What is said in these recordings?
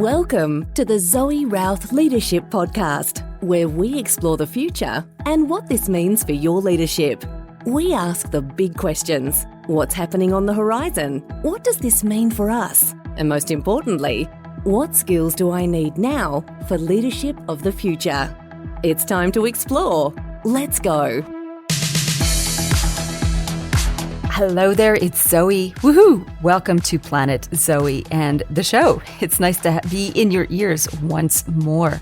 Welcome to the Zoe Routh Leadership Podcast, where we explore the future and what this means for your leadership. We ask the big questions. What's happening on the horizon? What does this mean for us? And most importantly, what skills do I need now for leadership of the future? It's time to explore. Let's go. Hello there, it's Zoe. Woohoo! Welcome to Planet Zoe and the show. It's nice to be in your ears once more.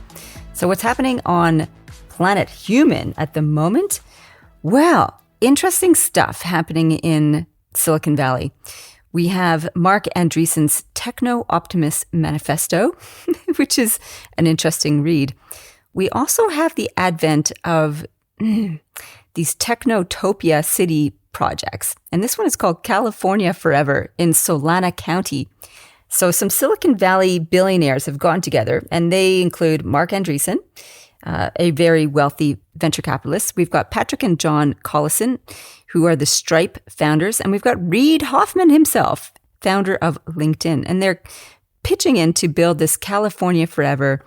So what's happening on Planet Human at the moment? Well, interesting stuff happening in Silicon Valley. We have Marc Andreessen's Techno-Optimist Manifesto, which is an interesting read. We also have the advent of these Technotopia city projects. And this one is called California Forever in Solana County. So some Silicon Valley billionaires have gotten together, and they include Marc Andreessen, a very wealthy venture capitalist. We've got Patrick and John Collison, who are the Stripe founders. And we've got Reid Hoffman himself, founder of LinkedIn. And they're pitching in to build this California Forever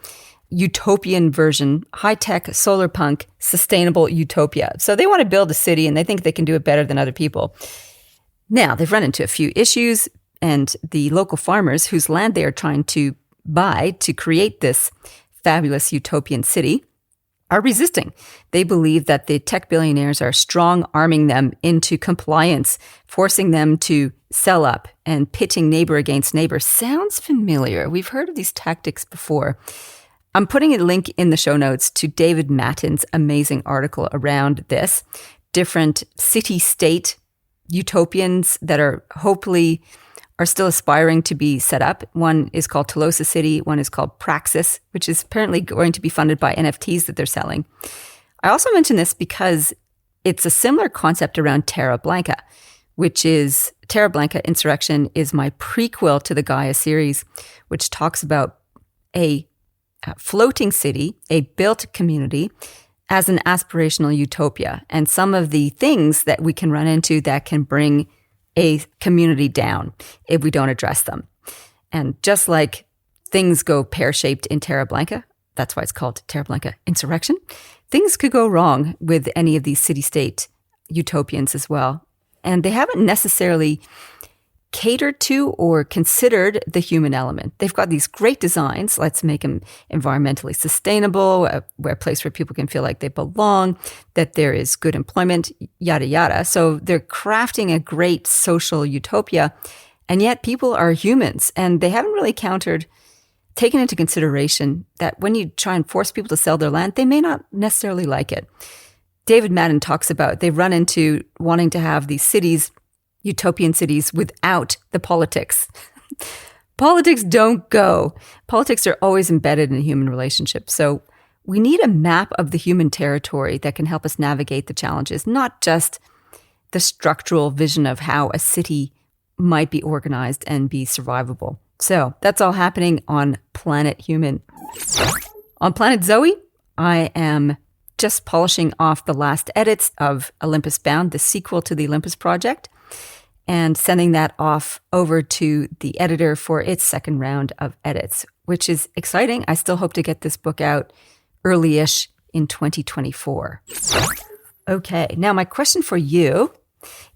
utopian version, high-tech, solar punk, sustainable utopia. So they want to build a city and they think they can do it better than other people. Now, they've run into a few issues, and the local farmers whose land they are trying to buy to create this fabulous utopian city are resisting. They believe that the tech billionaires are strong-arming them into compliance, forcing them to sell up and pitting neighbor against neighbor. Sounds familiar. We've heard of these tactics before. I'm putting a link in the show notes to David Mattin's amazing article around this. Different city-state utopians that are hopefully are still aspiring to be set up. One is called Tolosa City. One is called Praxis, which is apparently going to be funded by NFTs that they're selling. I also mention this because it's a similar concept around Terra Blanca, which is Terra Blanca Insurrection is my prequel to the Gaia series, which talks about a floating city, a built community as an aspirational utopia, and some of the things that we can run into that can bring a community down if we don't address them. And just like things go pear-shaped in Terra Blanca, that's why it's called Terra Blanca Insurrection, things could go wrong with any of these city-state utopians as well. And they haven't necessarily catered to or considered the human element. They've got these great designs. Let's make them environmentally sustainable, a place where people can feel like they belong, that there is good employment, yada, yada. So they're crafting a great social utopia, and yet people are humans, and they haven't really taken into consideration that when you try and force people to sell their land, they may not necessarily like it. David Madden talks about they've run into wanting to have these cities, utopian cities, without the politics. Politics don't go. Politics are always embedded in human relationships. So we need a map of the human territory that can help us navigate the challenges, not just the structural vision of how a city might be organized and be survivable. So that's all happening on Planet Human. On Planet Zoe, I am just polishing off the last edits of Olympus Bound, the sequel to the Olympus Project, and sending that off over to the editor for its second round of edits, which is exciting. I still hope to get this book out early-ish in 2024. Okay, now my question for you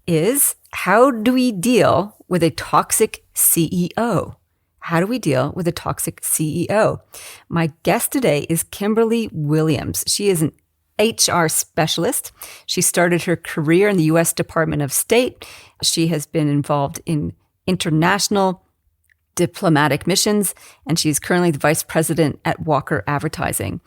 is, how do we deal with a toxic CEO? How do we deal with a toxic CEO? My guest today is Kimberly Williams. She is an HR specialist. She started her career in the U.S. Department of State. She has been involved in international diplomatic missions, and she's currently the vice president at Walker Advertising.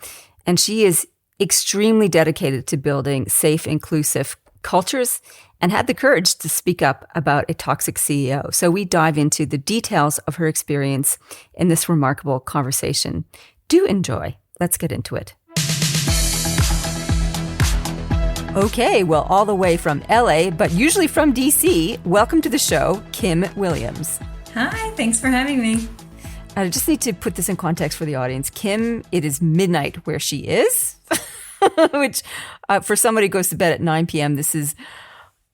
And she is extremely dedicated to building safe, inclusive cultures and had the courage to speak up about a toxic CEO. So we dive into the details of her experience in this remarkable conversation. Do enjoy. Let's get into it. Okay, well, all the way from LA, but usually from DC, welcome to the show, Kim Williams. Hi, thanks for having me. I just need to put this in context for the audience. Kim, it is midnight where she is, which for somebody who goes to bed at 9 p.m., this is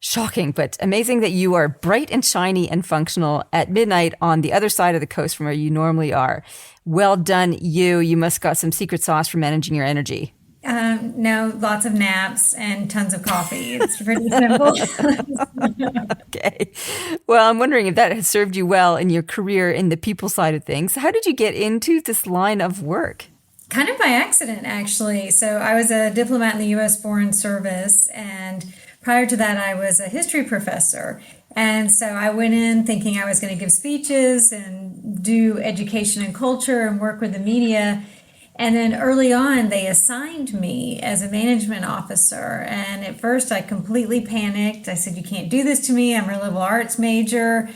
Shocking, but amazing that you are bright and shiny and functional at midnight on the other side of the coast from where you normally are. Well done, you. You must got some secret sauce for managing your energy. No, lots of naps and tons of coffee. It's pretty simple. Okay. Well, I'm wondering if that has served you well in your career in the people side of things. How did you get into this line of work? Kind of by accident, actually. So I was a diplomat in the U.S. Foreign Service, and prior to that, I was a history professor. And so I went in thinking I was going to give speeches and do education and culture and work with the media. And then early on, they assigned me as a management officer. And at first, I completely panicked. I said, "You can't do this to me. I'm a liberal arts major."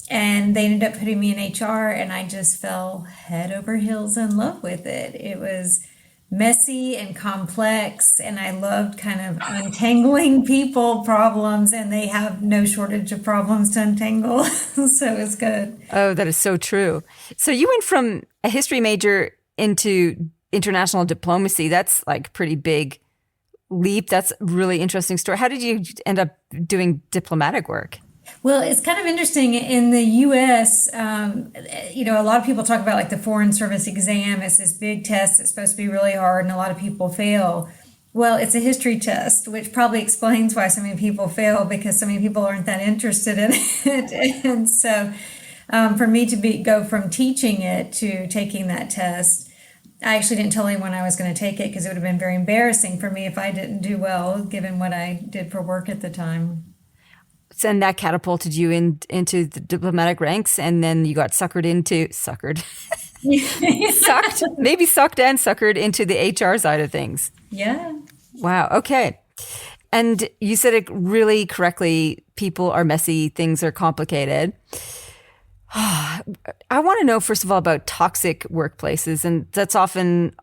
And they ended up putting me in HR, and I just fell head over heels in love with it. It was messy and complex, and I loved kind of untangling people problems, and they have no shortage of problems to untangle. So it's good. Oh, that is so true. So you went from a history major into international diplomacy. That's like pretty big leap. That's a really interesting story. How did you end up doing diplomatic work? Well, it's kind of interesting. In the U.S., a lot of people talk about like the Foreign Service exam. It's this big test that's supposed to be really hard, and a lot of people fail. Well, it's a history test, which probably explains why so many people fail, because so many people aren't that interested in it. And so for me to go from teaching it to taking that test, I actually didn't tell anyone I was going to take it because it would have been very embarrassing for me if I didn't do well, given what I did for work at the time. And that catapulted you into the diplomatic ranks, and then you got sucked and sucked into the HR side of things. Yeah. Wow. Okay. And you said it really correctly. People are messy. Things are complicated. I want to know, first of all, about toxic workplaces. And that's often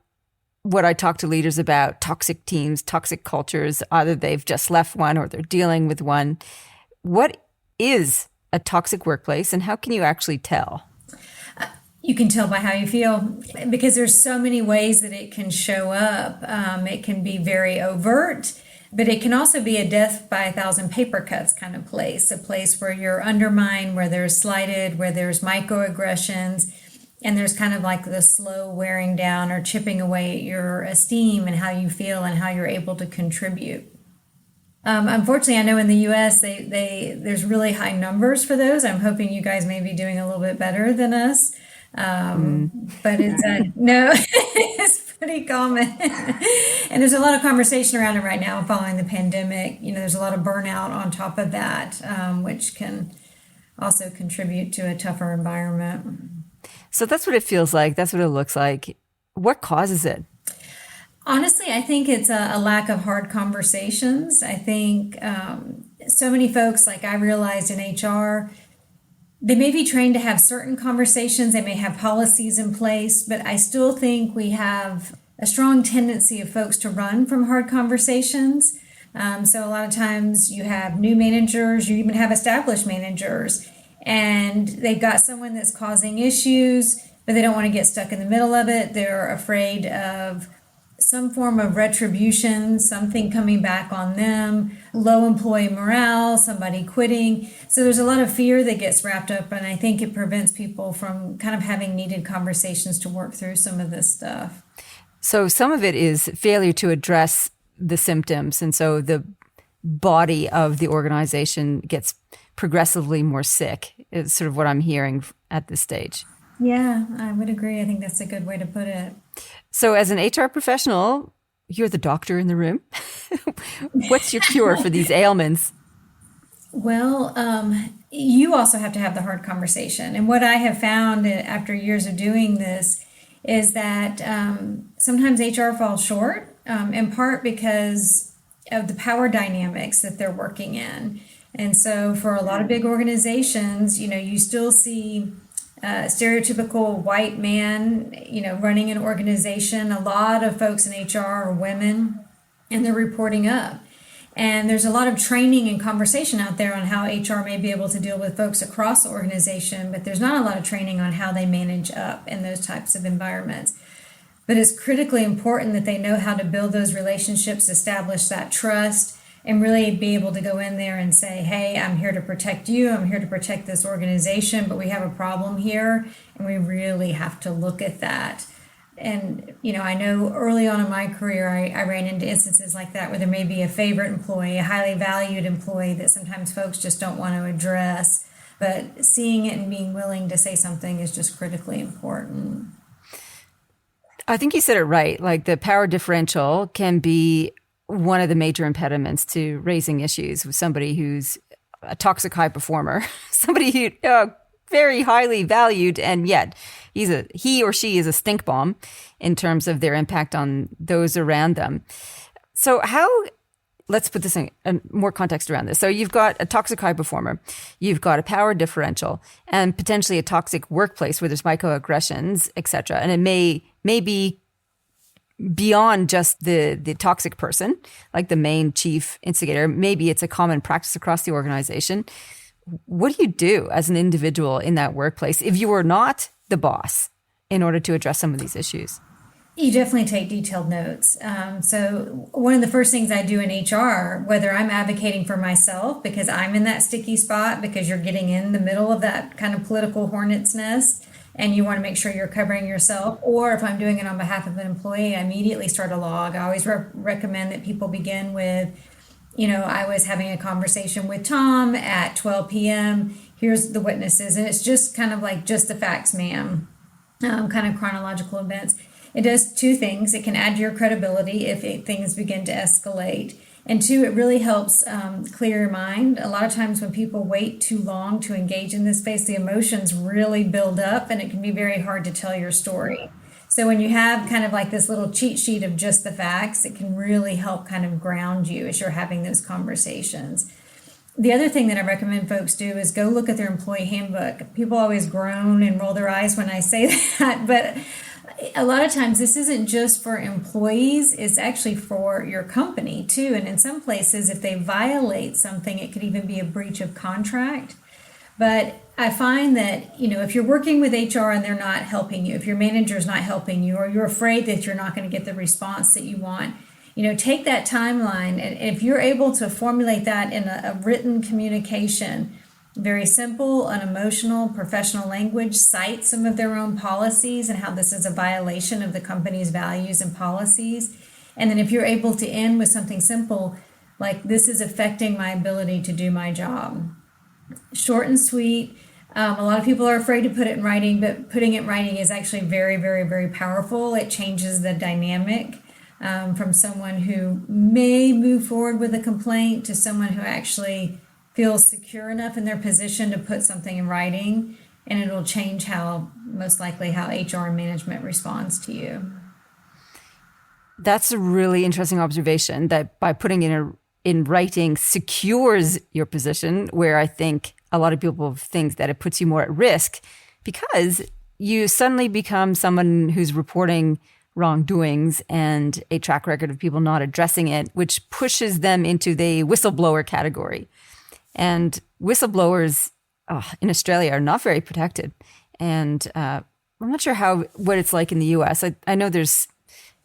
what I talk to leaders about: toxic teams, toxic cultures. Either they've just left one or they're dealing with one. What is a toxic workplace, and how can you actually tell? You can tell by how you feel, because there's so many ways that it can show up. It can be very overt, but it can also be a death by 1,000 paper cuts kind of place, a place where you're undermined, where there's slighted, where there's microaggressions, and there's kind of like the slow wearing down or chipping away at your esteem and how you feel and how you're able to contribute. Unfortunately, I know in the U.S. there's really high numbers for those. I'm hoping you guys may be doing a little bit better than us, but it's no, it's pretty common, and there's a lot of conversation around it right now following the pandemic. There's a lot of burnout on top of that, which can also contribute to a tougher environment. So that's what it feels like. That's what it looks like. What causes it? Honestly, I think it's a lack of hard conversations. I think so many folks, like I realized in HR, they may be trained to have certain conversations. They may have policies in place, but I still think we have a strong tendency of folks to run from hard conversations. So a lot of times you have new managers, you even have established managers, and they've got someone that's causing issues, but they don't want to get stuck in the middle of it. They're afraid of some form of retribution, something coming back on them, low employee morale, somebody quitting. So there's a lot of fear that gets wrapped up, and I think it prevents people from kind of having needed conversations to work through some of this stuff. So some of it is failure to address the symptoms, and so the body of the organization gets progressively more sick, is sort of what I'm hearing at this stage. Yeah, I would agree. I think that's a good way to put it. So as an HR professional, you're the doctor in the room. What's your cure for these ailments? Well, you also have to have the hard conversation. And what I have found after years of doing this is that sometimes HR falls short, in part because of the power dynamics that they're working in. And so for a lot of big organizations, you still see stereotypical white man, running an organization. A lot of folks in HR are women, and they're reporting up. And there's a lot of training and conversation out there on how HR may be able to deal with folks across the organization, but there's not a lot of training on how they manage up in those types of environments. But it's critically important that they know how to build those relationships, establish that trust, and really be able to go in there and say, hey, I'm here to protect you. I'm here to protect this organization, but we have a problem here. And we really have to look at that. And, I know early on in my career, I ran into instances like that where there may be a favorite employee, a highly valued employee that sometimes folks just don't want to address. But seeing it and being willing to say something is just critically important. I think you said it right. Like the power differential can be one of the major impediments to raising issues with somebody who's a toxic high performer, somebody who very highly valued, and yet he or she is a stink bomb in terms of their impact on those around them. So let's put this in more context around this. So you've got a toxic high performer, you've got a power differential, and potentially a toxic workplace where there's microaggressions, et cetera. And it may be beyond just the toxic person, like the main chief instigator. Maybe it's a common practice across the organization. What do you do as an individual in that workplace if you are not the boss in order to address some of these issues? You definitely take detailed notes. So one of the first things I do in HR, whether I'm advocating for myself because I'm in that sticky spot, because you're getting in the middle of that kind of political hornet's nest and you want to make sure you're covering yourself, or if I'm doing it on behalf of an employee, I immediately start a log. I always recommend that people begin with, I was having a conversation with Tom at 12 p.m. Here's the witnesses. And it's just kind of like just the facts, ma'am, kind of chronological events. It does two things. It can add to your credibility if things begin to escalate. And two, it really helps clear your mind. A lot of times when people wait too long to engage in this space, the emotions really build up and it can be very hard to tell your story. So when you have kind of like this little cheat sheet of just the facts, it can really help kind of ground you as you're having those conversations. The other thing that I recommend folks do is go look at their employee handbook. People always groan and roll their eyes when I say that, but a lot of times this isn't just for employees, it's actually for your company too. And in some places, if they violate something, it could even be a breach of contract. But I find that, if you're working with HR and they're not helping you, if your manager's not helping you, or you're afraid that you're not going to get the response that you want, take that timeline. And if you're able to formulate that in a written communication, very simple, unemotional, professional language, cite some of their own policies and how this is a violation of the company's values and policies. And then if you're able to end with something simple, like this is affecting my ability to do my job. Short and sweet. A lot of people are afraid to put it in writing, but putting it in writing is actually very, very, very powerful. It changes the dynamic from someone who may move forward with a complaint to someone who actually feels secure enough in their position to put something in writing, and it'll change most likely how HR management responds to you. That's a really interesting observation, that by putting it in writing secures your position, where I think a lot of people think that it puts you more at risk because you suddenly become someone who's reporting wrongdoings and a track record of people not addressing it, which pushes them into the whistleblower category. And whistleblowers in Australia are not very protected. And I'm not sure what it's like in the US. I know there's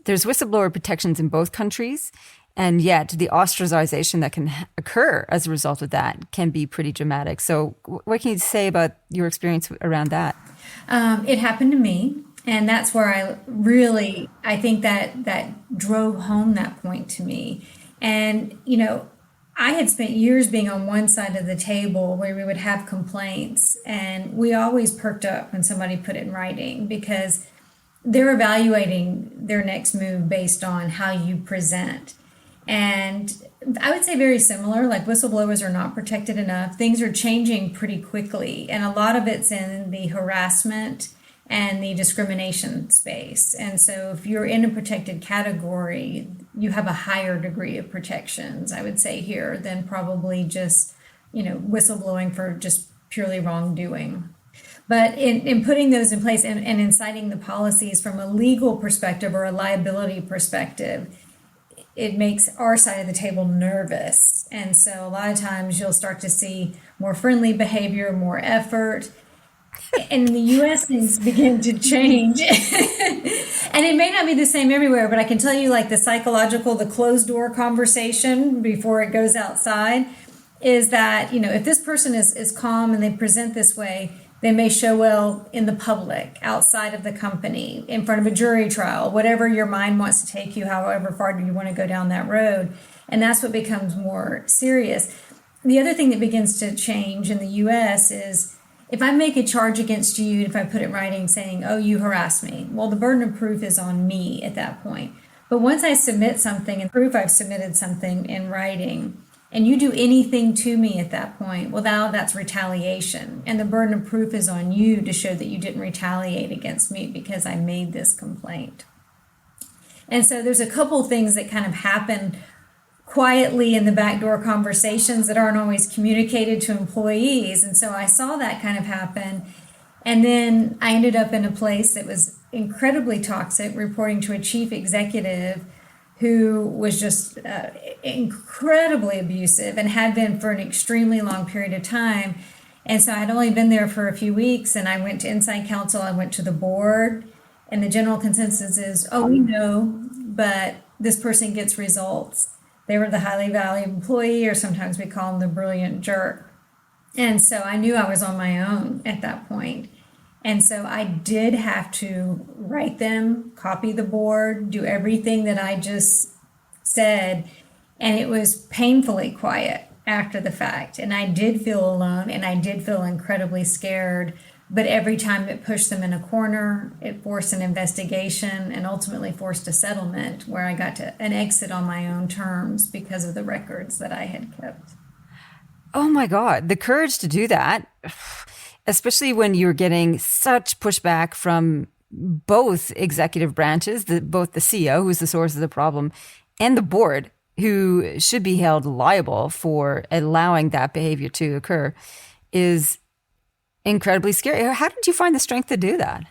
whistleblower protections in both countries, and yet the ostracization that can occur as a result of that can be pretty dramatic. So what can you say about your experience around that? It happened to me. And that's where I think that drove home that point to me. And, I had spent years being on one side of the table where we would have complaints, and we always perked up when somebody put it in writing because they're evaluating their next move based on how you present. And I would say very similar, like whistleblowers are not protected enough. Things are changing pretty quickly, and a lot of it's in the harassment and the discrimination space. And so if you're in a protected category, you have a higher degree of protections, I would say here, than probably just, whistleblowing for just purely wrongdoing. But in putting those in place and inciting the policies from a legal perspective or a liability perspective, it makes our side of the table nervous. And so a lot of times you'll start to see more friendly behavior, more effort. And in the U.S., things begin to change. And it may not be the same everywhere, but I can tell you, like, the psychological, the closed door conversation before it goes outside is that, if this person is calm and they present this way, they may show well in the public, outside of the company, in front of a jury trial, whatever your mind wants to take you, however far do you want to go down that road. And that's what becomes more serious. The other thing that begins to change in the US is if I make a charge against you, if I put it in writing saying, oh, you harassed me, well, the burden of proof is on me at that point. But once I submit something and prove I've submitted something in writing, and you do anything to me at that point, well, now that's retaliation. And the burden of proof is on you to show that you didn't retaliate against me because I made this complaint. And so there's a couple things that kind of happen quietly in the backdoor conversations that aren't always communicated to employees. And so I saw that kind of happen. And then I ended up in a place that was incredibly toxic, reporting to a chief executive who was just incredibly abusive and had been for an extremely long period of time. And so I'd only been there for a few weeks, and I went to inside counsel, I went to the board, and the general consensus is, oh, we know, but this person gets results. They were the highly valued employee, or sometimes we call them the brilliant jerk. And so I knew I was on my own at that point. And so I did have to write them, copy the board, do everything that I just said. And it was painfully quiet after the fact. And I did feel alone, and I did feel incredibly scared. But every time it pushed them in a corner, it forced an investigation and ultimately forced a settlement where I got to an exit on my own terms because of the records that I had kept. Oh my God, the courage to do that, especially when you're getting such pushback from both executive branches, both the CEO, who's the source of the problem, and the board, who should be held liable for allowing that behavior to occur, is incredibly scary. How did you find the strength to do that?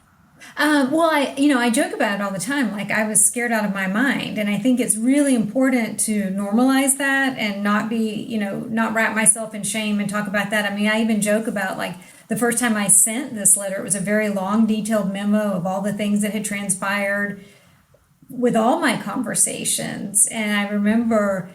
Well, I joke about it all the time. Like, I was scared out of my mind. And I think it's really important to normalize that and not be, not wrap myself in shame and talk about that. I mean, I even joke about, like, the first time I sent this letter, it was a very long, detailed memo of all the things that had transpired with all my conversations. And I remember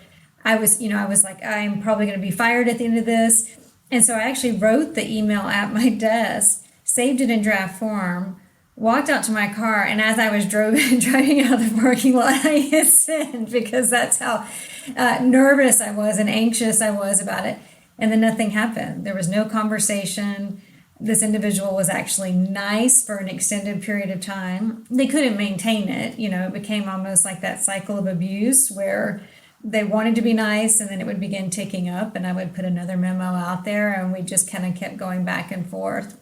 I was like, I'm probably going to be fired at the end of this. And so I actually wrote the email at my desk, saved it in draft form, walked out to my car, and as I was driving out of the parking lot, I hit send because that's how nervous I was and anxious I was about it. And then nothing happened. There was no conversation. This individual was actually nice for an extended period of time. They couldn't maintain it. It became almost like that cycle of abuse where they wanted to be nice, and then it would begin ticking up, and I would put another memo out there, and we just kind of kept going back and forth.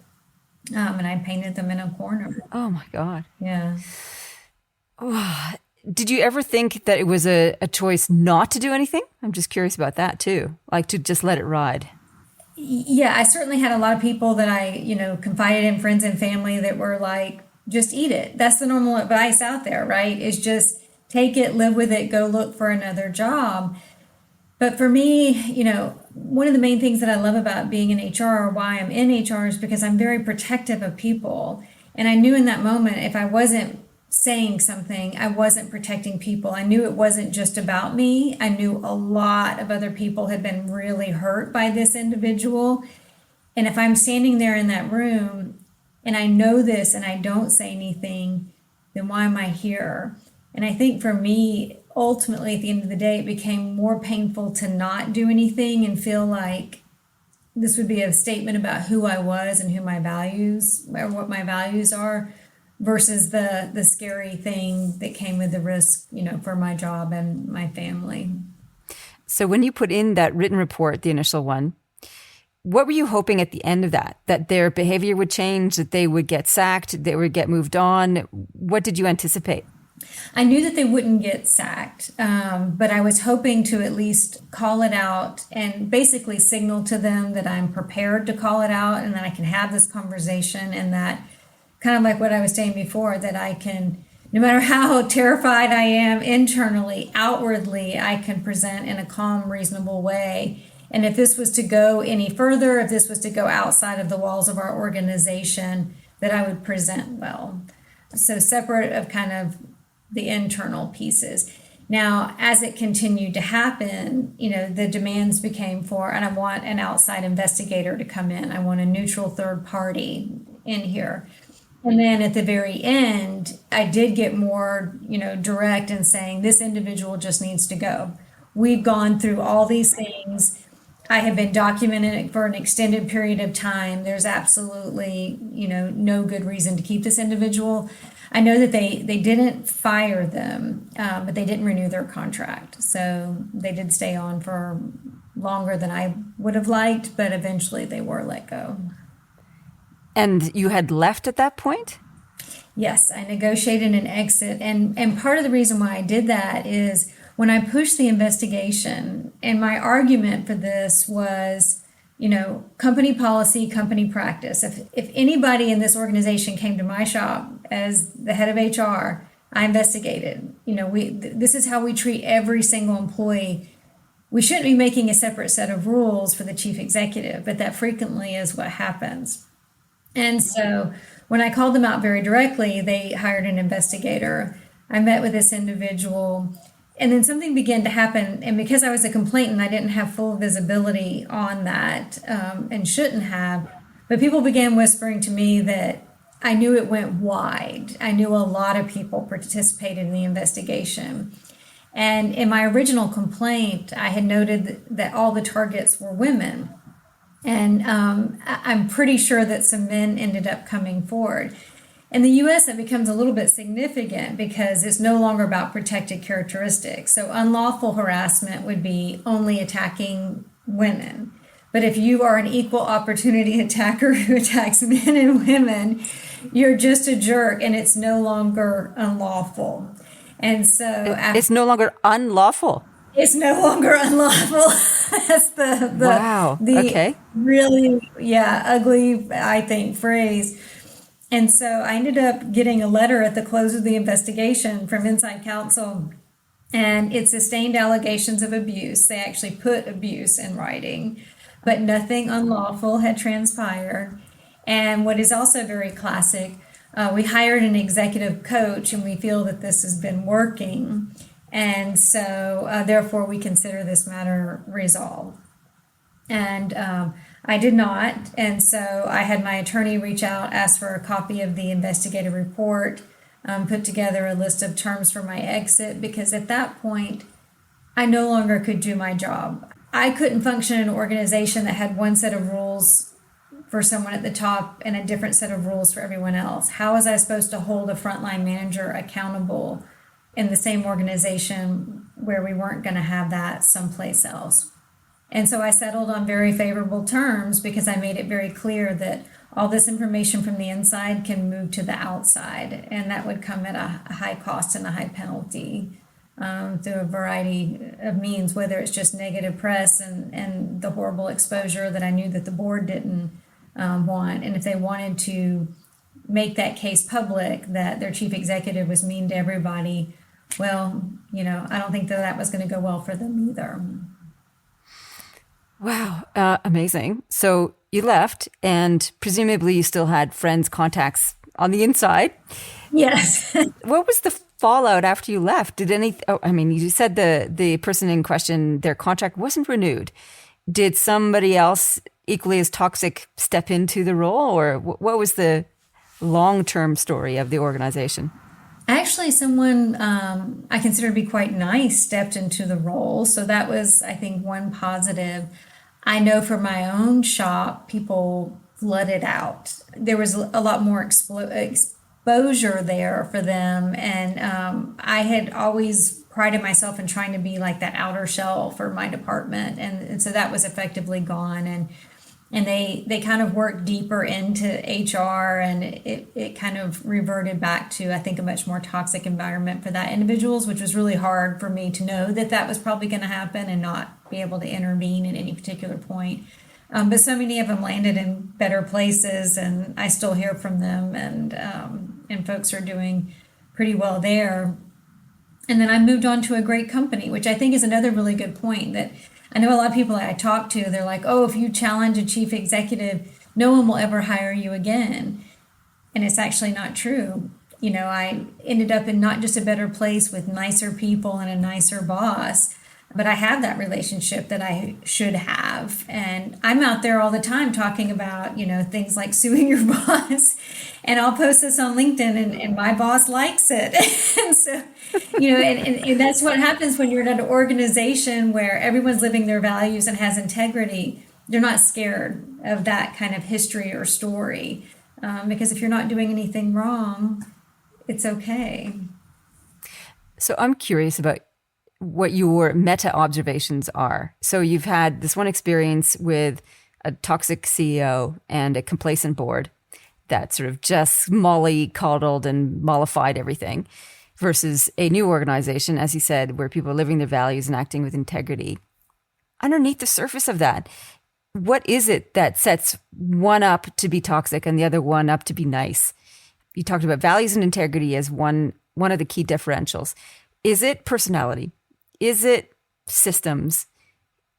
And I painted them in a corner. Oh my God. Yeah. Oh, did you ever think that it was a choice not to do anything? I'm just curious about that too. Like, to just let it ride. Yeah, I certainly had a lot of people that I, confided in, friends and family, that were like, just eat it. That's the normal advice out there, right? Is just take it, live with it, go look for another job. But for me, one of the main things that I love about being in HR, or why I'm in HR, is because I'm very protective of people. And I knew in that moment, if I wasn't saying something, I wasn't protecting people. I knew it wasn't just about me. I knew a lot of other people had been really hurt by this individual. And if I'm standing there in that room and I know this and I don't say anything, then why am I here? And I think for me, ultimately, at the end of the day, it became more painful to not do anything and feel like this would be a statement about who I was and who my values, or what my values are, versus the scary thing that came with the risk, for my job and my family. So when you put in that written report, the initial one, what were you hoping at the end of that? That their behavior would change, that they would get sacked, they would get moved on? What did you anticipate? I knew that they wouldn't get sacked, but I was hoping to at least call it out and basically signal to them that I'm prepared to call it out and that I can have this conversation, and that, kind of like what I was saying before, that I can, no matter how terrified I am internally, outwardly, I can present in a calm, reasonable way. And if this was to go any further, if this was to go outside of the walls of our organization, that I would present well. So separate of kind of the internal pieces. Now, as it continued to happen, the demands became and I want an outside investigator to come in. I want a neutral third party in here. And then at the very end, I did get more, direct in saying this individual just needs to go. We've gone through all these things. I have been documenting it for an extended period of time. There's absolutely, no good reason to keep this individual. I know that they didn't fire them, but they didn't renew their contract. So they did stay on for longer than I would have liked, but eventually they were let go. And you had left at that point? Yes, I negotiated an exit. And part of the reason why I did that is when I pushed the investigation, and my argument for this was, company policy, company practice. If anybody in this organization came to my shop as the head of HR, I investigated. This is how we treat every single employee. We shouldn't be making a separate set of rules for the chief executive, but that frequently is what happens. And so when I called them out very directly, they hired an investigator. I met with this individual, and then something began to happen. And because I was a complainant, I didn't have full visibility on that, and shouldn't have. But people began whispering to me that I knew it went wide. I knew a lot of people participated in the investigation. And in my original complaint, I had noted that all the targets were women. And I'm pretty sure that some men ended up coming forward. In the U.S., it becomes a little bit significant because it's no longer about protected characteristics. So unlawful harassment would be only attacking women. But if you are an equal opportunity attacker who attacks men and women, you're just a jerk, and it's no longer unlawful. And so it's no longer unlawful. It's no longer unlawful. That's the really, ugly, I think, phrase. And so I ended up getting a letter at the close of the investigation from inside counsel, and it sustained allegations of abuse. They actually put abuse in writing, but nothing unlawful had transpired. And what is also very classic, we hired an executive coach, and we feel that this has been working. And so, therefore, we consider this matter resolved. And I did not. And so I had my attorney reach out, ask for a copy of the investigative report, put together a list of terms for my exit, because at that point, I no longer could do my job. I couldn't function in an organization that had one set of rules for someone at the top and a different set of rules for everyone else. How was I supposed to hold a frontline manager accountable in the same organization where we weren't going to have that someplace else? And so I settled on very favorable terms because I made it very clear that all this information from the inside can move to the outside, and that would come at a high cost and a high penalty through a variety of means, whether it's just negative press and the horrible exposure that I knew that the board didn't want. And if they wanted to make that case public, that their chief executive was mean to everybody, well, I don't think that was going to go well for them either. Wow. Amazing. So you left, and presumably you still had friends, contacts on the inside. Yes. What was the fallout after you left? You said the person in question, their contract wasn't renewed. Did somebody else equally as toxic step into the role, or what was the long-term story of the organization? Actually, someone I consider to be quite nice stepped into the role. So that was, I think, one positive. I know for my own shop, people flooded out. There was a lot more exposure there for them. And I had always prided myself in trying to be like that outer shell for my department. And so that was effectively gone. And they kind of worked deeper into HR, and it kind of reverted back to, I think, a much more toxic environment for that individuals, which was really hard for me to know that was probably going to happen and not be able to intervene at any particular point. But so many of them landed in better places, and I still hear from them, and folks are doing pretty well there. And then I moved on to a great company, which I think is another really good point, that I know a lot of people I talk to, they're like, oh, if you challenge a chief executive, no one will ever hire you again. And it's actually not true. I ended up in not just a better place with nicer people and a nicer boss, but I have that relationship that I should have. And I'm out there all the time talking about, things like suing your boss. And I'll post this on LinkedIn and my boss likes it. And so, and that's what happens when you're in an organization where everyone's living their values and has integrity. They're not scared of that kind of history or story. Because if you're not doing anything wrong, it's okay. So I'm curious about what your meta observations are. So you've had this one experience with a toxic CEO and a complacent board that sort of just mollycoddled and mollified everything, versus a new organization, as you said, where people are living their values and acting with integrity. Underneath the surface of that, what is it that sets one up to be toxic and the other one up to be nice? You talked about values and integrity as one of the key differentials. Is it personality? Is it systems?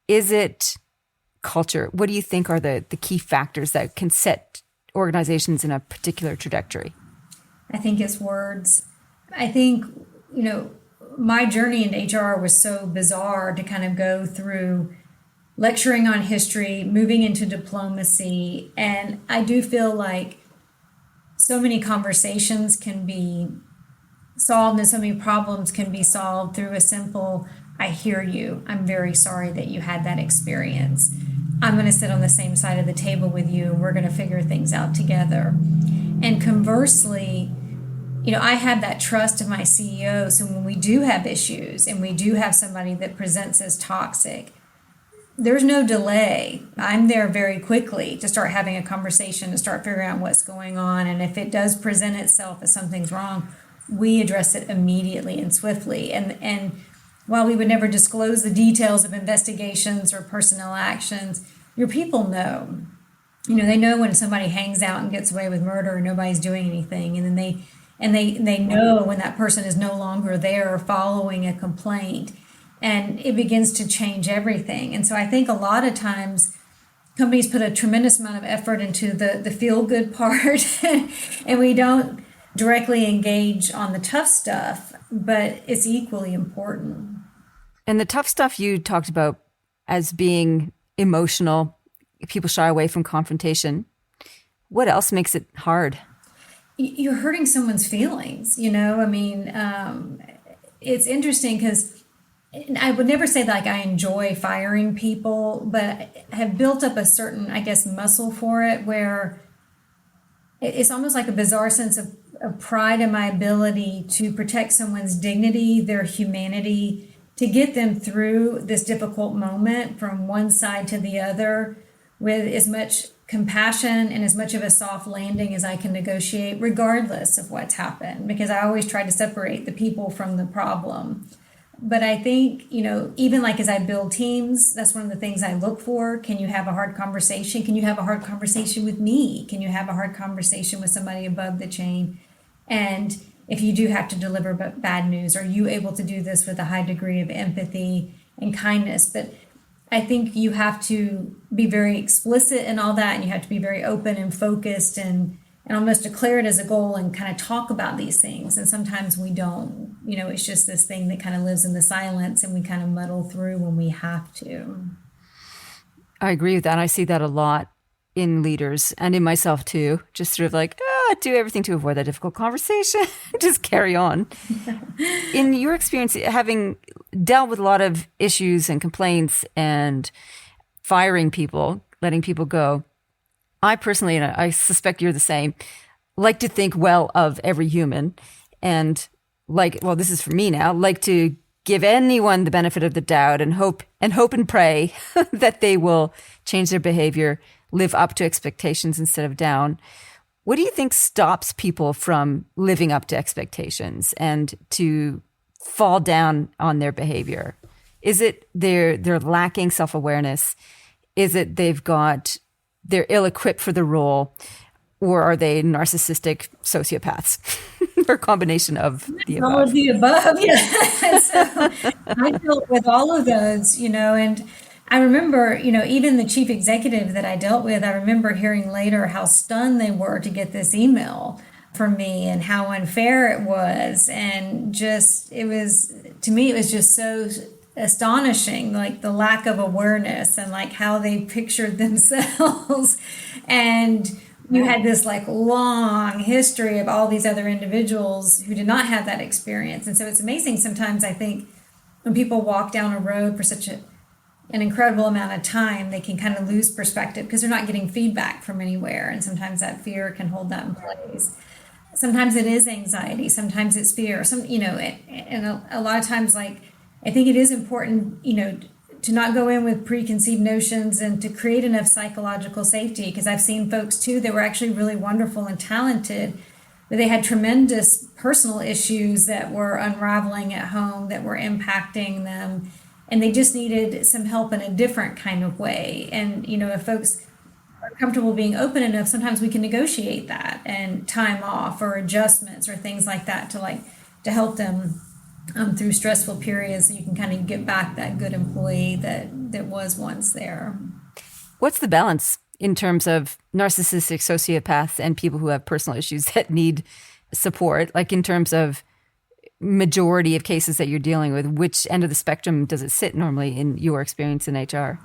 Is it culture? What do you think are the key factors that can set organizations in a particular trajectory? I think it's words. I think, my journey in HR was so bizarre to kind of go through lecturing on history, moving into diplomacy. And I do feel like so many conversations can be solved and so many problems can be solved through a simple, I hear you. I'm very sorry that you had that experience. I'm going to sit on the same side of the table with you. We're going to figure things out together. And conversely, I have that trust of my CEO. So when we do have issues and we do have somebody that presents as toxic, there's no delay. I'm there very quickly to start having a conversation, to start figuring out what's going on. And if it does present itself as something's wrong, we address it immediately and swiftly. And while we would never disclose the details of investigations or personnel actions, your people know. They know when somebody hangs out and gets away with murder and nobody's doing anything. And then they know when that person is no longer there following a complaint. And it begins to change everything. And so I think a lot of times companies put a tremendous amount of effort into the feel-good part, and we don't directly engage on the tough stuff, but it's equally important. And the tough stuff you talked about as being emotional, people shy away from confrontation. What else makes it hard? You're hurting someone's feelings, it's interesting because I would never say like I enjoy firing people, but I have built up a certain, muscle for it, where it's almost like a bizarre sense of pride in my ability to protect someone's dignity, their humanity, to get them through this difficult moment from one side to the other with as much compassion and as much of a soft landing as I can negotiate, regardless of what's happened, because I always try to separate the people from the problem. But I think, even like as I build teams, that's one of the things I look for. Can you have a hard conversation? Can you have a hard conversation with me? Can you have a hard conversation with somebody above the chain? And if you do have to deliver bad news, are you able to do this with a high degree of empathy and kindness? But I think you have to be very explicit in all that, and you have to be very open and focused and almost declare it as a goal and kind of talk about these things. And sometimes we don't. It's just this thing that kind of lives in the silence, and we kind of muddle through when we have to. I agree with that. I see that a lot in leaders and in myself too. Just sort of like, do everything to avoid that difficult conversation. Just carry on. In your experience, having dealt with a lot of issues and complaints and firing people, letting people go, I personally, and I suspect you're the same, like to think well of every human, and this is for me now, like to give anyone the benefit of the doubt and hope and pray that they will change their behavior, live up to expectations instead of down. What do you think stops people from living up to expectations and to fall down on their behavior? Is it they're lacking self-awareness? Is it they're ill-equipped for the role? Or are they narcissistic sociopaths? Or a combination of the above? All of the above, yeah. So I dealt with all of those, and I remember, even the chief executive that I dealt with, I remember hearing later how stunned they were to get this email for me and how unfair it was. And just, it was, to me, it was just so astonishing, like the lack of awareness and like how they pictured themselves. And you had this like long history of all these other individuals who did not have that experience. And so it's amazing sometimes, I think, when people walk down a road for such an incredible amount of time, they can kind of lose perspective because they're not getting feedback from anywhere. And sometimes that fear can hold that in place. Sometimes it is anxiety, sometimes it's fear, and a lot of times, like, I think it is important, to not go in with preconceived notions and to create enough psychological safety, because I've seen folks too that were actually really wonderful and talented, but they had tremendous personal issues that were unraveling at home, that were impacting them, and they just needed some help in a different kind of way. And, if folks are comfortable being open enough, sometimes we can negotiate that and time off or adjustments or things like that to help them through stressful periods, so you can kind of get back that good employee that was once there. What's the balance in terms of narcissistic sociopaths and people who have personal issues that need support? Like in terms of majority of cases that you're dealing with, which end of the spectrum does it sit normally in your experience in HR?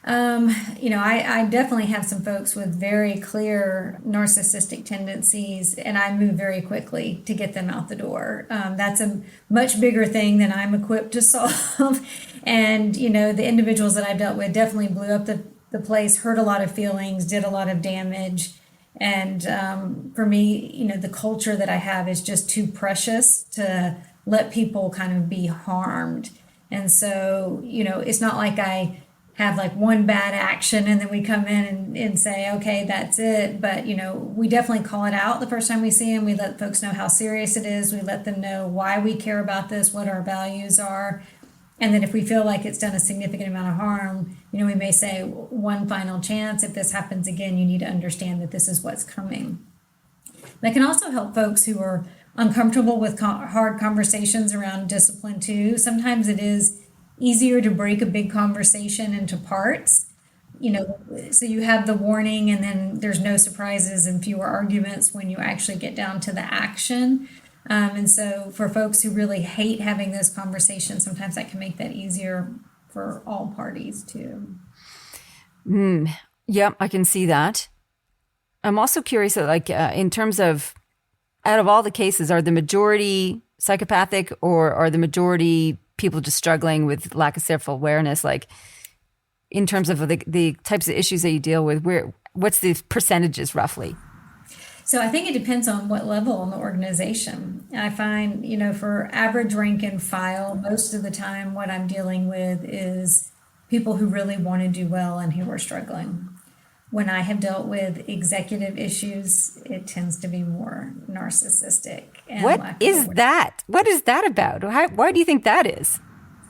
I definitely have some folks with very clear narcissistic tendencies, and I move very quickly to get them out the door. That's a much bigger thing than I'm equipped to solve. And, the individuals that I've dealt with definitely blew up the place, hurt a lot of feelings, did a lot of damage. And for me, the culture that I have is just too precious to let people kind of be harmed. And so, it's not like I have like one bad action and then we come in and say, okay, that's it. But, we definitely call it out the first time we see them. We let folks know how serious it is. We let them know why we care about this, what our values are. And then if we feel like it's done a significant amount of harm, we may say one final chance. If this happens again, you need to understand that this is what's coming. That can also help folks who are uncomfortable with hard conversations around discipline too. Sometimes it is easier to break a big conversation into parts, so you have the warning and then there's no surprises and fewer arguments when you actually get down to the action. And so for folks who really hate having those conversations, sometimes that can make that easier for all parties too. Yeah, I can see that. I'm also curious that in terms of, out of all the cases, are the majority psychopathic or are the majority people just struggling with lack of self-awareness? Like in terms of the types of issues that you deal with, what's the percentages roughly? So I think it depends on what level in the organization. I find, for average rank and file, most of the time what I'm dealing with is people who really want to do well and who are struggling. When I have dealt with executive issues, it tends to be more narcissistic. And what is that? What is that about? Why do you think that is?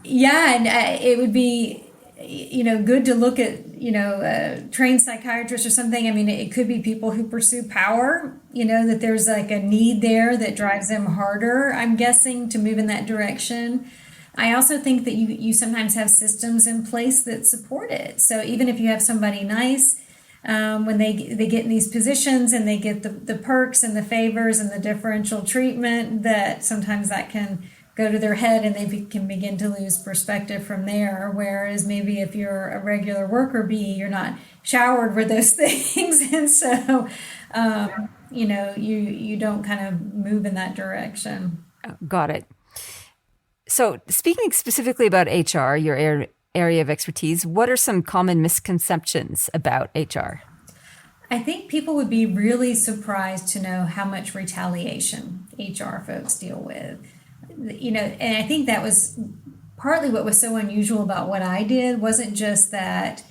Yeah, and it would be, good to look at, a trained psychiatrist or something. I mean, it could be people who pursue power, that there's like a need there that drives them harder, I'm guessing, to move in that direction. I also think that you sometimes have systems in place that support it. So even if you have somebody nice, when they get in these positions and they get the perks and the favors and the differential treatment, that sometimes that can go to their head and they can begin to lose perspective from there. Whereas maybe if you're a regular worker bee, you're not showered with those things. And so, you don't kind of move in that direction. Got it. So speaking specifically about HR, your area of expertise, what are some common misconceptions about HR? I think people would be really surprised to know how much retaliation HR folks deal with. And I think that was partly what was so unusual about what I did. Wasn't just that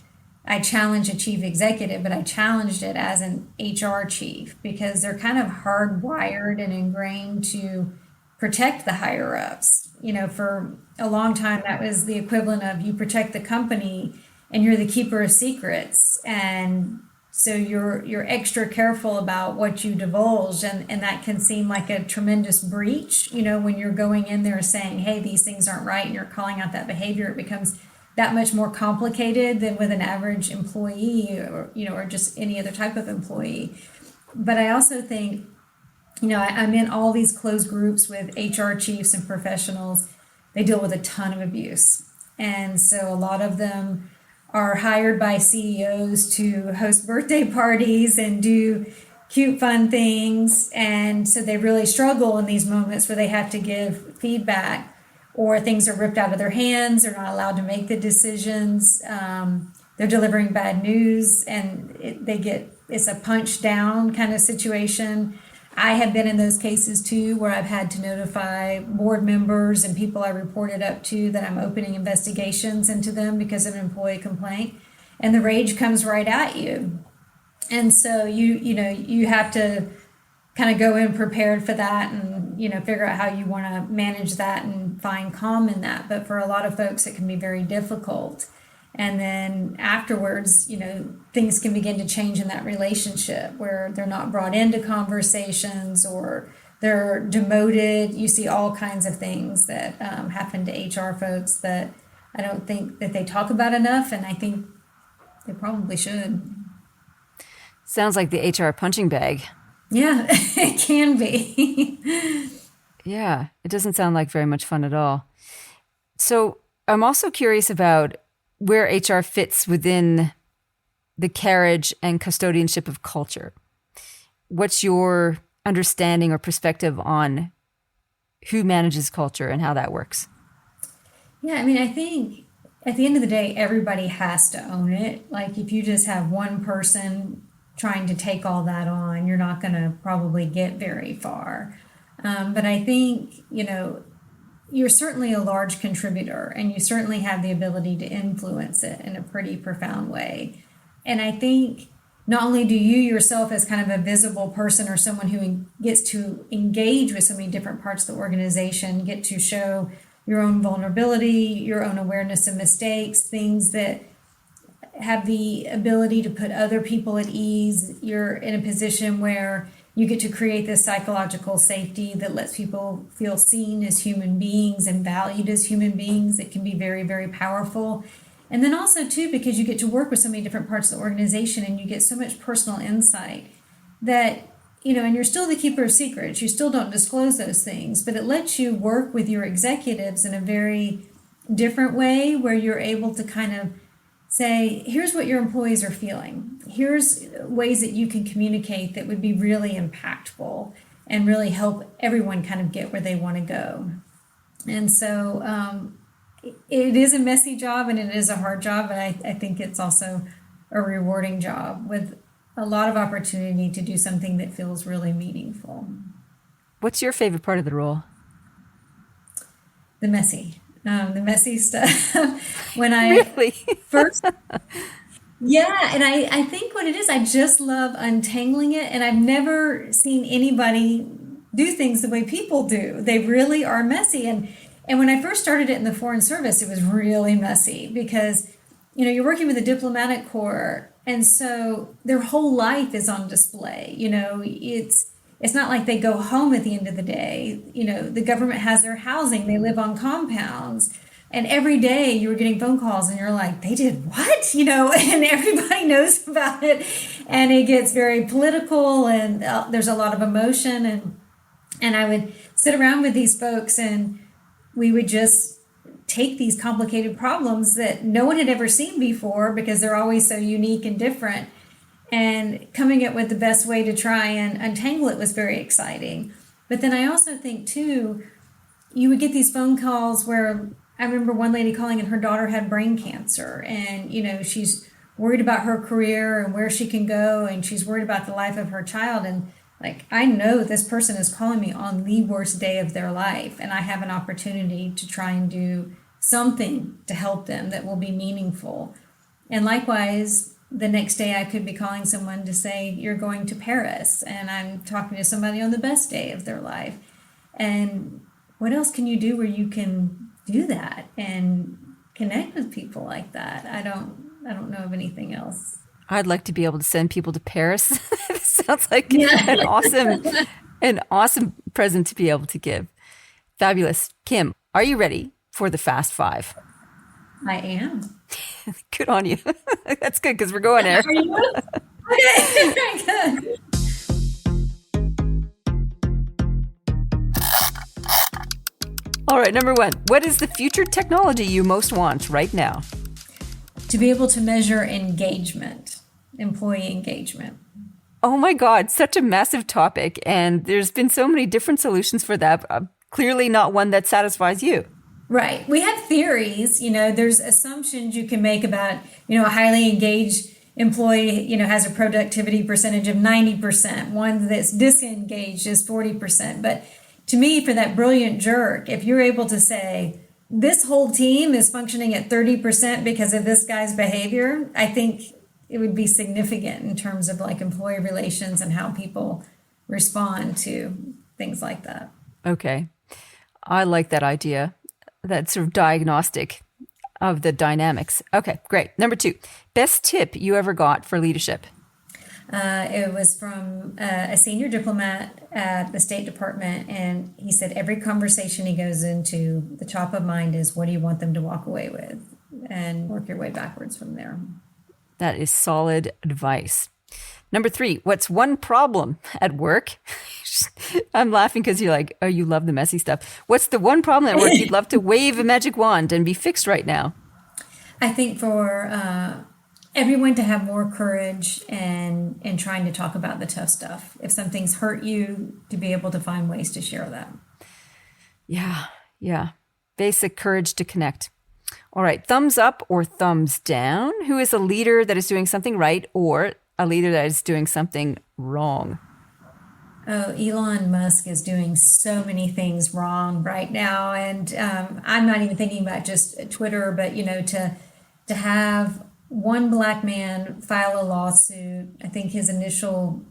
I challenged a chief executive, but I challenged it as an HR chief, because they're kind of hardwired and ingrained to protect the higher ups. For a long time, that was the equivalent of you protect the company and you're the keeper of secrets. And so you're extra careful about what you divulge. And that can seem like a tremendous breach, when you're going in there saying, hey, these things aren't right, and you're calling out that behavior. It becomes that much more complicated than with an average employee or just any other type of employee. But I also think, I'm in all these closed groups with HR chiefs and professionals. They deal with a ton of abuse. And so a lot of them are hired by CEOs to host birthday parties and do cute, fun things. And so they really struggle in these moments where they have to give feedback, or things are ripped out of their hands. They're not allowed to make the decisions. They're delivering bad news, and it's a punch down kind of situation. I have been in those cases too, where I've had to notify board members and people I reported up to that I'm opening investigations into them because of an employee complaint, and the rage comes right at you. And so you have to kind of go in prepared for that, and figure out how you want to manage that and find calm in that. But for a lot of folks, it can be very difficult. And then afterwards, things can begin to change in that relationship where they're not brought into conversations, or they're demoted. You see all kinds of things that happen to HR folks that I don't think that they talk about enough, and I think they probably should. Sounds like the HR punching bag. Yeah, it can be. Yeah, it doesn't sound like very much fun at all. So I'm also curious about where HR fits within the carriage and custodianship of culture. What's your understanding or perspective on who manages culture and how that works? Yeah, I think at the end of the day, everybody has to own it. Like, if you just have one person trying to take all that on, you're not going to probably get very far. But I think, you're certainly a large contributor, and you certainly have the ability to influence it in a pretty profound way. And I think not only do you yourself, as kind of a visible person or someone who gets to engage with so many different parts of the organization, get to show your own vulnerability, your own awareness of mistakes, things that have the ability to put other people at ease. You're in a position where you get to create this psychological safety that lets people feel seen as human beings and valued as human beings. It can be very, very powerful. And then also, too, because you get to work with so many different parts of the organization, and you get so much personal insight that, and you're still the keeper of secrets. You still don't disclose those things, but it lets you work with your executives in a very different way, where you're able to kind of say, here's what your employees are feeling. Here's ways that you can communicate that would be really impactful and really help everyone kind of get where they want to go. And so it is a messy job, and it is a hard job, but I think it's also a rewarding job with a lot of opportunity to do something that feels really meaningful. What's your favorite part of the role? The messy stuff. When I really? first, yeah, and I think what it is, I just love untangling it, and I've never seen anybody do things the way people do. They really are messy, and when I first started it in the Foreign Service, it was really messy because, you're working with the diplomatic corps, and so their whole life is on display. It's not like they go home at the end of the day. The government has their housing. They live on compounds. And every day you were getting phone calls, and you're like, they did what? And everybody knows about it. And it gets very political, and there's a lot of emotion. And I would sit around with these folks, and we would just take these complicated problems that no one had ever seen before, because they're always so unique and different, and coming up with the best way to try and untangle it was very exciting. But then I also think, too, you would get these phone calls where I remember one lady calling, and her daughter had brain cancer, and, she's worried about her career and where she can go, and she's worried about the life of her child. And I know this person is calling me on the worst day of their life, and I have an opportunity to try and do something to help them that will be meaningful. And likewise, the next day I could be calling someone to say, you're going to Paris, and I'm talking to somebody on the best day of their life. And what else can you do where you can do that and connect with people like that? I don't know of anything else. I'd like to be able to send people to Paris. This sounds like an awesome present to be able to give. Fabulous. Kim, are you ready for the Fast Five? I am. Good on you. That's good, because we're going there. Are you? Okay. Good. All right, number one, what is the future technology you most want right now? To be able to measure engagement, employee engagement. Oh my God, such a massive topic. And there's been so many different solutions for that. Clearly not one that satisfies you. Right. We have theories, there's assumptions you can make about, a highly engaged employee, has a productivity percentage of 90%. One that's disengaged is 40%. But to me, for that brilliant jerk, if you're able to say, this whole team is functioning at 30% because of this guy's behavior, I think it would be significant in terms of like employee relations and how people respond to things like that. Okay. I like that idea. That sort of diagnostic of the dynamics. Okay, great. Number two, best tip you ever got for leadership? It was from a senior diplomat at the State Department, and he said every conversation he goes into, the top of mind is, what do you want them to walk away with? And work your way backwards from there. That is solid advice. Number three, what's one problem at work? I'm laughing because you're like, oh, you love the messy stuff. What's the one problem at work you'd love to wave a magic wand and be fixed right now? I think for everyone to have more courage and trying to talk about the tough stuff. If something's hurt you, to be able to find ways to share that. Yeah. Basic courage to connect. All right. Thumbs up or thumbs down? Who is a leader that is doing something right or a leader that is doing something wrong? Oh, Elon Musk is doing so many things wrong right now. And I'm not even thinking about just Twitter, but, to have one black man file a lawsuit. I think his initial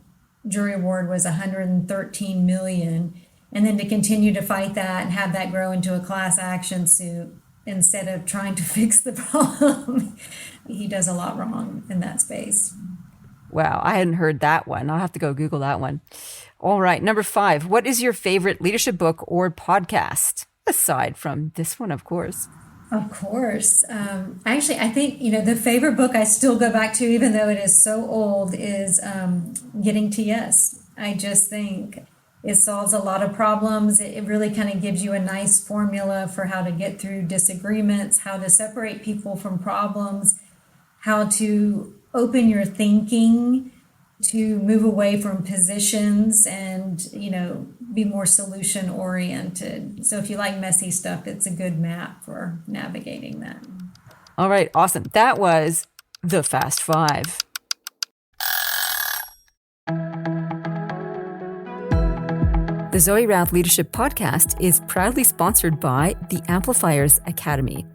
jury award was $113 million. And then to continue to fight that and have that grow into a class action suit instead of trying to fix the problem. He does a lot wrong in that space. Wow, I hadn't heard that one. I'll have to go Google that one. All right, number 5. What is your favorite leadership book or podcast? Aside from this one, of course. Of course. Actually, I think, the favorite book I still go back to, even though it is so old, is Getting to Yes. I just think it solves a lot of problems. It really kind of gives you a nice formula for how to get through disagreements, how to separate people from problems, how to open your thinking to move away from positions and, be more solution oriented. So if you like messy stuff, it's a good map for navigating that. All right. Awesome. That was the Fast Five. The Zoe Routh Leadership Podcast is proudly sponsored by the Amplifiers Academy.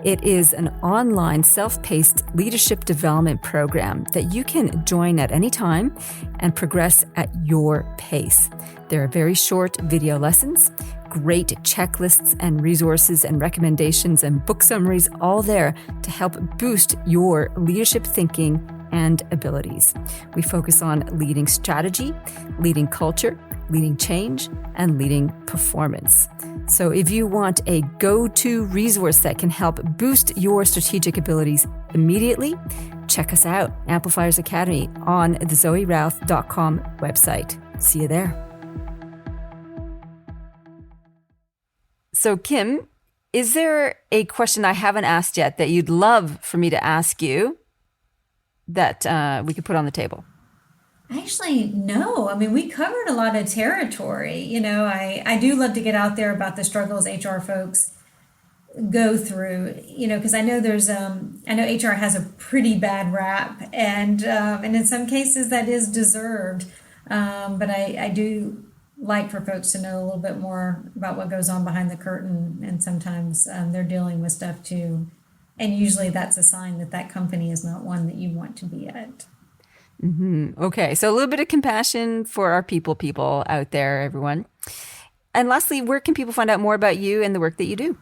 It is an online self-paced leadership development program that you can join at any time and progress at your pace. There are very short video lessons, great checklists and resources and recommendations and book summaries, all there to help boost your leadership thinking and abilities. We focus on leading strategy, leading culture, leading change, and leading performance. So if you want a go-to resource that can help boost your strategic abilities immediately, check us out, Amplifiers Academy, on the zoerouth.com website. See you there. So Kim, is there a question I haven't asked yet that you'd love for me to ask you that we could put on the table? Actually, no. I mean, we covered a lot of territory. I do love to get out there about the struggles HR folks go through, because I know I know HR has a pretty bad rap and in some cases that is deserved. But I do like for folks to know a little bit more about what goes on behind the curtain. And sometimes they're dealing with stuff too. And usually that's a sign that company is not one that you want to be at. Mm-hmm. Okay, so a little bit of compassion for our people out there, everyone. And lastly, where can people find out more about you and the work that you do?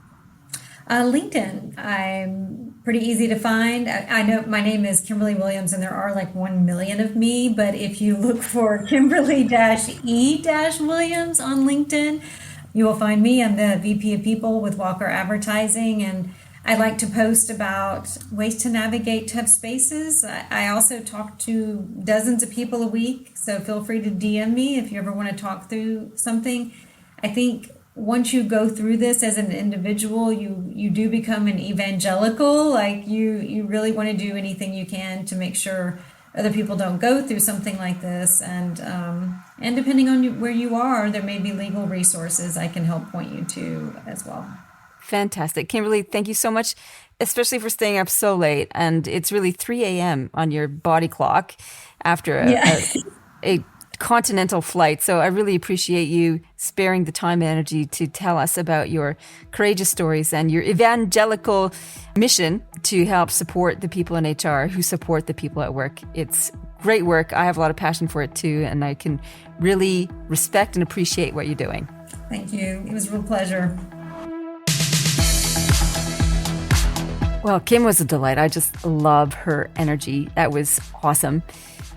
LinkedIn. I'm pretty easy to find. I know my name is Kimberly Williams, and there are like 1 million of me. But if you look for Kimberly-E-Williams on LinkedIn, you will find me. I'm the VP of People with Walker Advertising, and I like to post about ways to navigate tough spaces. I also talk to dozens of people a week, so feel free to DM me if you ever want to talk through something. I think once you go through this as an individual, you do become an evangelical. Like you really want to do anything you can to make sure other people don't go through something like this. And depending on where you are, there may be legal resources I can help point you to as well. Fantastic. Kimberly, thank you so much, especially for staying up so late. And it's really 3 a.m. on your body clock after a continental flight. So I really appreciate you sparing the time and energy to tell us about your courageous stories and your evangelical mission to help support the people in HR who support the people at work. It's great work. I have a lot of passion for it too, and I can really respect and appreciate what you're doing. Thank you. It was a real pleasure. Well, Kim was a delight. I just love her energy. That was awesome.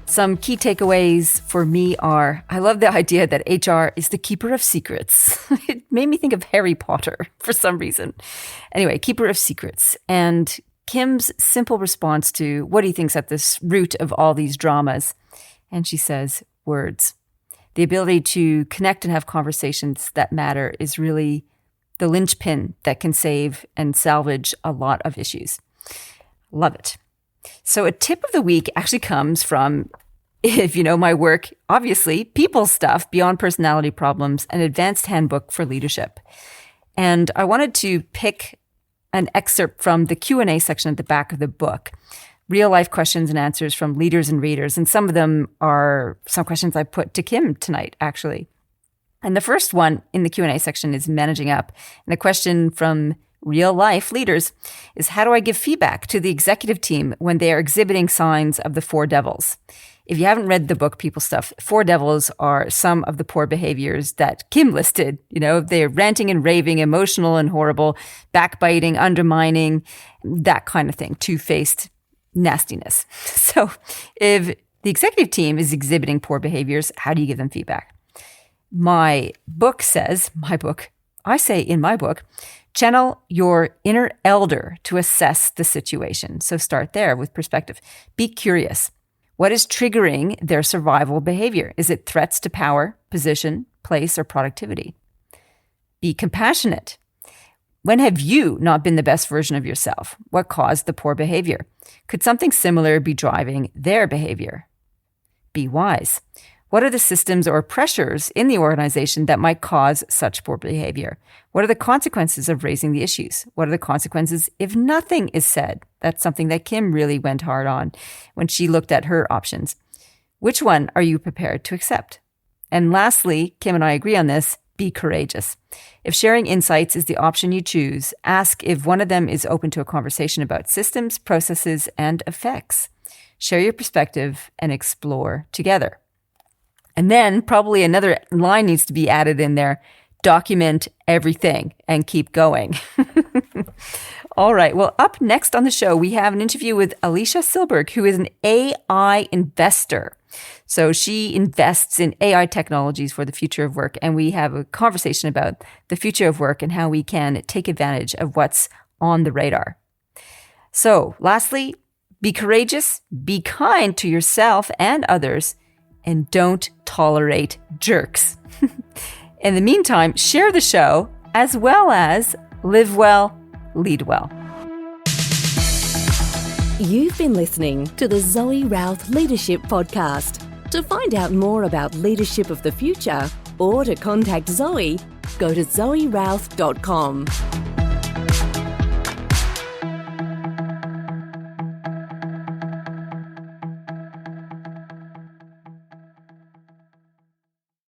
Some key takeaways for me are, I love the idea that HR is the keeper of secrets. It made me think of Harry Potter for some reason. Anyway, keeper of secrets. And Kim's simple response to what do you think's at the root of all these dramas? And she says, words. The ability to connect and have conversations that matter is really the linchpin that can save and salvage a lot of issues. Love it. So a tip of the week actually comes from, if you know my work, obviously, people stuff, beyond personality problems, an advanced handbook for leadership. And I wanted to pick an excerpt from the Q&A section at the back of the book, real life questions and answers from leaders and readers. And some of them are some questions I put to Kim tonight, actually. And the first one in the Q&A section is managing up. And the question from real life leaders is, how do I give feedback to the executive team when they are exhibiting signs of the four devils? If you haven't read the book, People Stuff, four devils are some of the poor behaviors that Kim listed. You know, they're ranting and raving, emotional and horrible, backbiting, undermining, that kind of thing, two-faced nastiness. So if the executive team is exhibiting poor behaviors, how do you give them feedback? I say in my book, channel your inner elder to assess the situation. So start there with perspective. Be curious. What is triggering their survival behavior? Is it threats to power, position, place, or productivity? Be compassionate. When have you not been the best version of yourself? What caused the poor behavior? Could something similar be driving their behavior? Be wise. What are the systems or pressures in the organization that might cause such poor behavior? What are the consequences of raising the issues? What are the consequences if nothing is said? That's something that Kim really went hard on when she looked at her options. Which one are you prepared to accept? And lastly, Kim and I agree on this, be courageous. If sharing insights is the option you choose, ask if one of them is open to a conversation about systems, processes, and effects. Share your perspective and explore together. And then probably another line needs to be added in there. Document everything and keep going. All right. Well, up next on the show, we have an interview with Alicia Silberg, who is an AI investor. So she invests in AI technologies for the future of work. And we have a conversation about the future of work and how we can take advantage of what's on the radar. So lastly, be courageous, be kind to yourself and others, and don't tolerate jerks. In the meantime, share the show as well as live well, lead well. You've been listening to the Zoe Routh Leadership Podcast. To find out more about leadership of the future or to contact Zoe, go to zoerouth.com.